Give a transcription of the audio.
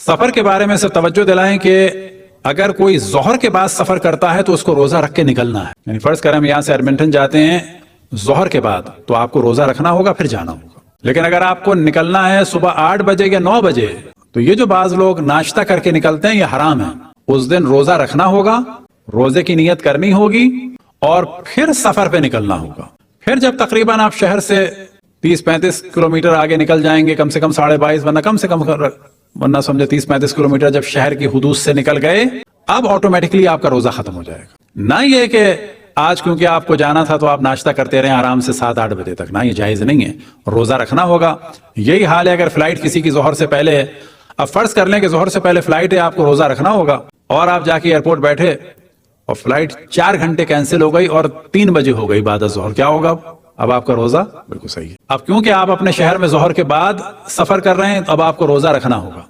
सफर के बारे में से तवज्जो दिलाएं कि अगर कोई जोहर के बाद सफर करता है तो उसको रोजा रख के निकलना है। यानी फर्ज करें हम यहां से एडमिंटन जाते हैं जोहर के बाद, तो आपको रोजा रखना होगा, फिर जाना होगा। लेकिन अगर आपको निकलना है सुबह 8 बजे या 9 बजे, तो ये जो बाज लोग नाश्ता करके निकलते हैं, ये हराम है। उस दिन रोजा रखना होगा, रोजे की नियत करनी होगी और फिर सफर पे निकलना होगा। फिर जब तकरीबन आप शहर से 30-35 किलोमीटर आगे निकल जाएंगे, कम से कम 22.5 वरना कम से कम वरना समझे 30-35 किलोमीटर जब शहर की हुदूद से निकल गए, अब ऑटोमेटिकली आपका रोजा खत्म हो जाएगा। ना ये कि आज क्योंकि आपको जाना था तो आप नाश्ता करते रहे आराम से 7-8 बजे तक, ना, ये जायज नहीं है। रोजा रखना होगा। यही हाल है अगर फ्लाइट किसी की जोहर से पहले है। अब फर्ज कर लें कि जोहर से पहले फ्लाइट है, आपको रोजा रखना होगा और आप जाके एयरपोर्ट बैठे और फ्लाइट 4 घंटे कैंसिल हो गई और 3 बजे हो गई बाद जोहर, क्या होगा? अब आपका रोजा बिल्कुल सही है। अब क्योंकि आप अपने शहर में जोहर के बाद सफर कर रहे हैं, तो अब आपको रोजा रखना होगा।